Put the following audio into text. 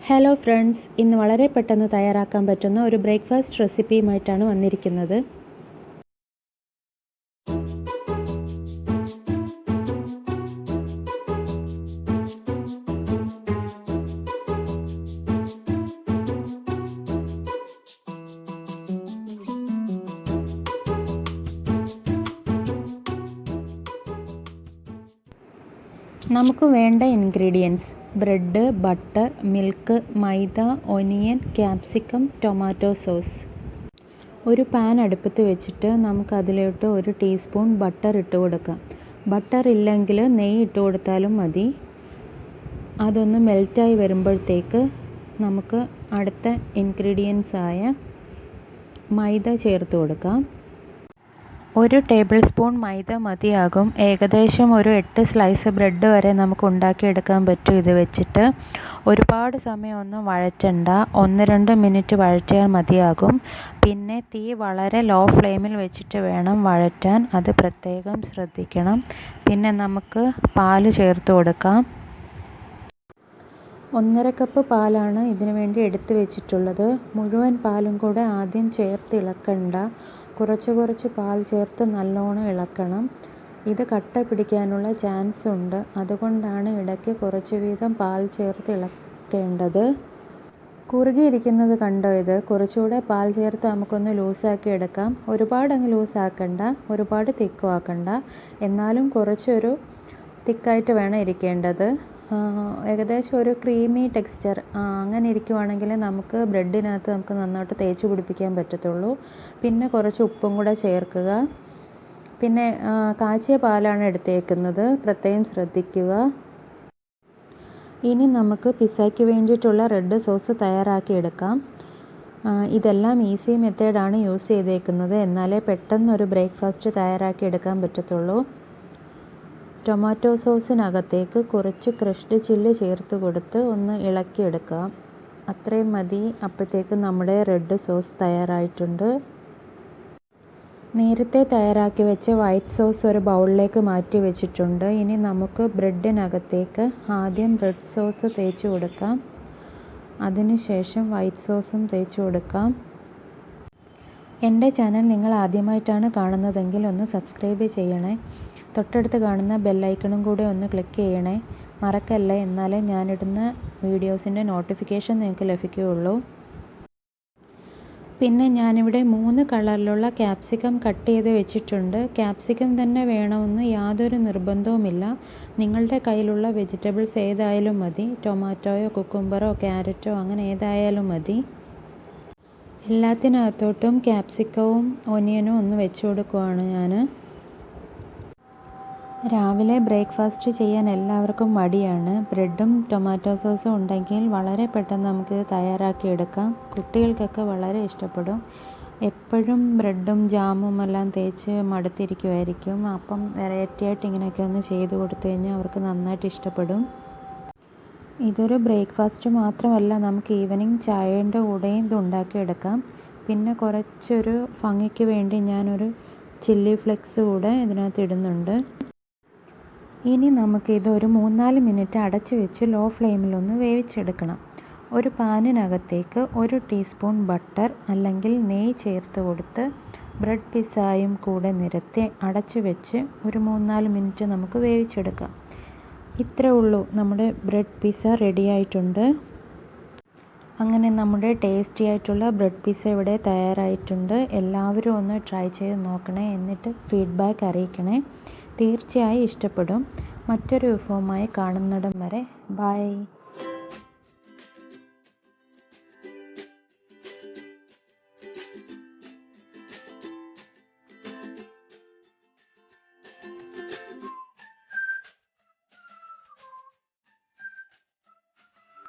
Hello friends, ഇന്ന് വളരെ പെട്ടെന്ന് തയ്യാറാക്കാൻ പറ്റുന്ന ഒരു ബ്രേക്ക്ഫാസ്റ്റ് റെസിപ്പിയുമായിട്ടാണ് വന്നിരിക്കുന്നത്. നമുക്ക് വേണ്ട ഇൻഗ്രീഡിയൻസ്: ബ്രെഡ്, ബട്ടർ, മിൽക്ക്, മൈദ, ഒനിയൻ, ക്യാപ്സിക്കം, ടൊമാറ്റോ സോസ്. ഒരു പാൻ അടുപ്പത്ത് വെച്ചിട്ട് നമുക്ക് അതിലോട്ട് 1 ടീസ്പൂൺ ബട്ടർ ഇട്ട് കൊടുക്കാം. ബട്ടർ ഇല്ലെങ്കിൽ നെയ്യ് ഇട്ട് കൊടുത്താലും മതി. അതൊന്ന് മെൽറ്റായി വരുമ്പോഴത്തേക്ക് നമുക്ക് അടുത്ത ഇൻഗ്രീഡിയൻസ് ആയ മൈദ ചേർത്ത് കൊടുക്കാം. 1 ടേബിൾ സ്പൂൺ മൈദ മതിയാകും. ഏകദേശം ഒരു 8 സ്ലൈസ് ബ്രെഡ് വരെ നമുക്ക് ഉണ്ടാക്കിയെടുക്കാൻ പറ്റും ഇത് വെച്ചിട്ട്. ഒരുപാട് സമയമൊന്നും വഴറ്റണ്ട, 1-2 മിനിറ്റ് വഴറ്റിയാൽ മതിയാകും. പിന്നെ തീ വളരെ ലോ ഫ്ലെയിമിൽ വെച്ചിട്ട് വേണം വഴറ്റാൻ, അത് പ്രത്യേകം ശ്രദ്ധിക്കണം. പിന്നെ നമുക്ക് പാല് ചേർത്ത് കൊടുക്കാം. 1.5 കപ്പ് പാലാണ് ഇതിനു വേണ്ടി എടുത്ത് വെച്ചിട്ടുള്ളത്. മുഴുവൻ പാലും കൂടെ ആദ്യം ചേർത്ത് ഇളക്കണ്ട, കുറച്ച് പാൽ ചേർത്ത് നല്ലോണം ഇളക്കണം. ഇത് കട്ട പിടിക്കാനുള്ള ചാൻസ് ഉണ്ട്, അതുകൊണ്ടാണ് ഇടയ്ക്ക് കുറച്ച് വീതം പാൽ ചേർത്ത് ഇളക്കേണ്ടത്. കുറുകിയിരിക്കുന്നത് കണ്ടോ? ഇത് കുറച്ചുകൂടെ പാൽ ചേർത്ത് നമുക്കൊന്ന് ലൂസാക്കി എടുക്കാം. ഒരുപാടങ്ങ് ലൂസാക്കണ്ട, ഒരുപാട് തിക്കും ആക്കണ്ട, എന്നാലും കുറച്ചൊരു തിക്കായിട്ട് വേണം ഇരിക്കേണ്ടത്. ഏകദേശം ഒരു ക്രീമി ടെക്സ്ചർ അങ്ങനെ ഇരിക്കുവാണെങ്കിൽ നമുക്ക് ബ്രെഡിനകത്ത് നമുക്ക് നന്നായിട്ട് തേച്ച് പിടിപ്പിക്കാൻ പറ്റത്തുള്ളൂ. പിന്നെ കുറച്ച് ഉപ്പും കൂടെ ചേർക്കുക. പിന്നെ കാച്ചിയ പാലാണ് എടുത്തേക്കുന്നത്, പ്രത്യേകം ശ്രദ്ധിക്കുക. ഇനി നമുക്ക് പിസ്സയ്ക്ക് വേണ്ടിയിട്ടുള്ള റെഡ് സോസ് തയ്യാറാക്കി എടുക്കാം. ഇതെല്ലാം ഈസി മെത്തേഡാണ് യൂസ് ചെയ്തേക്കുന്നത്, എന്നാലേ പെട്ടെന്നൊരു ബ്രേക്ക്ഫാസ്റ്റ് തയ്യാറാക്കി എടുക്കാൻ പറ്റത്തുള്ളൂ. ടൊമാറ്റോ സോസിനകത്തേക്ക് കുറച്ച് ക്രഷ്ഡ് ചില്ലി ചേർത്ത് കൊടുത്ത് ഒന്ന് ഇളക്കിയെടുക്കാം. അത്രയും മതി. അപ്പോഴത്തേക്ക് നമ്മുടെ റെഡ് സോസ് തയ്യാറായിട്ടുണ്ട്. നേരത്തെ തയ്യാറാക്കി വെച്ച വൈറ്റ് സോസ് ഒരു ബൗളിലേക്ക് മാറ്റി വെച്ചിട്ടുണ്ട്. ഇനി നമുക്ക് ബ്രെഡിനകത്തേക്ക് ആദ്യം റെഡ് സോസ് തേച്ച് കൊടുക്കാം, അതിനുശേഷം വൈറ്റ് സോസും തേച്ച് കൊടുക്കാം. എൻ്റെ ചാനൽ നിങ്ങൾ ആദ്യമായിട്ടാണ് കാണുന്നതെങ്കിൽ ഒന്ന് സബ്സ്ക്രൈബ് ചെയ്യണേ. തൊട്ടടുത്ത് കാണുന്ന ബെല്ലൈക്കണും കൂടെ ഒന്ന് ക്ലിക്ക് ചെയ്യണേ, മറക്കല്ലേ, എന്നാലേ ഞാനിടുന്ന വീഡിയോസിൻ്റെ നോട്ടിഫിക്കേഷൻ നിങ്ങൾക്ക് ലഭിക്കുകയുള്ളൂ. പിന്നെ ഞാനിവിടെ 3 കളറിലുള്ള ക്യാപ്സിക്കം കട്ട് ചെയ്ത് വെച്ചിട്ടുണ്ട്. ക്യാപ്സിക്കം തന്നെ വേണമെന്ന് യാതൊരു നിർബന്ധവുമില്ല. നിങ്ങളുടെ കയ്യിലുള്ള വെജിറ്റബിൾസ് ഏതായാലും മതി. ടൊമാറ്റോയോ കുക്കുംബറോ ക്യാരറ്റോ അങ്ങനെ ഏതായാലും മതി. എല്ലാത്തിനകത്തോട്ടും ക്യാപ്സിക്കവും ഒനിയനും ഒന്ന് വെച്ച് കൊടുക്കുവാണ് ഞാൻ. രാവിലെ ബ്രേക്ക്ഫാസ്റ്റ് ചെയ്യാൻ എല്ലാവർക്കും മടിയാണ്. ബ്രെഡും ടൊമാറ്റോ സോസും ഉണ്ടെങ്കിൽ വളരെ പെട്ടെന്ന് നമുക്കിത് തയ്യാറാക്കിയെടുക്കാം. കുട്ടികൾക്കൊക്കെ വളരെ ഇഷ്ടപ്പെടും. എപ്പോഴും ബ്രെഡും ജാമും എല്ലാം തേച്ച് മടുത്തിരിക്കുമായിരിക്കും. അപ്പം വെറൈറ്റി ആയിട്ട് ഇങ്ങനെയൊക്കെ ഒന്ന് ചെയ്ത് കൊടുത്തു കഴിഞ്ഞാൽ അവർക്ക് നന്നായിട്ട് ഇഷ്ടപ്പെടും. ഇതൊരു ബ്രേക്ക്ഫാസ്റ്റ് മാത്രമല്ല, നമുക്ക് ഈവനിങ് ചായേൻ്റെ കൂടെയും ഇത് ഉണ്ടാക്കിയെടുക്കാം. പിന്നെ കുറച്ചൊരു ഭംഗിക്ക് വേണ്ടി ഞാനൊരു ചില്ലി ഫ്ലെക്സ് കൂടെ ഇതിനകത്ത് ഇടുന്നുണ്ട്. ഇനി നമുക്കിത് ഒരു 3-4 മിനിറ്റ് അടച്ച് വെച്ച് ലോ ഫ്ലെയിമിലൊന്ന് വേവിച്ചെടുക്കണം. ഒരു പാനിനകത്തേക്ക് 1 ടീസ്പൂൺ ബട്ടർ അല്ലെങ്കിൽ നെയ്യ് ചേർത്ത് കൊടുത്ത് ബ്രെഡ് പിസ്സയും കൂടെ നിരത്തി അടച്ച് വെച്ച് ഒരു 3-4 മിനിറ്റ് നമുക്ക് വേവിച്ചെടുക്കാം. ഇത്രേ ഉള്ളൂ, നമ്മുടെ ബ്രെഡ് പിസ്സ റെഡി ആയിട്ടുണ്ട്. അങ്ങനെ നമ്മുടെ ടേസ്റ്റി ആയിട്ടുള്ള ബ്രെഡ് പിസ്സ ഇവിടെ തയ്യാറായിട്ടുണ്ട്. എല്ലാവരും ഒന്ന് ട്രൈ ചെയ്ത് നോക്കണേ, എന്നിട്ട് ഫീഡ്ബാക്ക് അറിയിക്കണേ. തീർച്ചയായും ഇഷ്ടപ്പെടും. മറ്റൊരു വിഭവമായി കാണുന്നിടം വരെ ബൈ.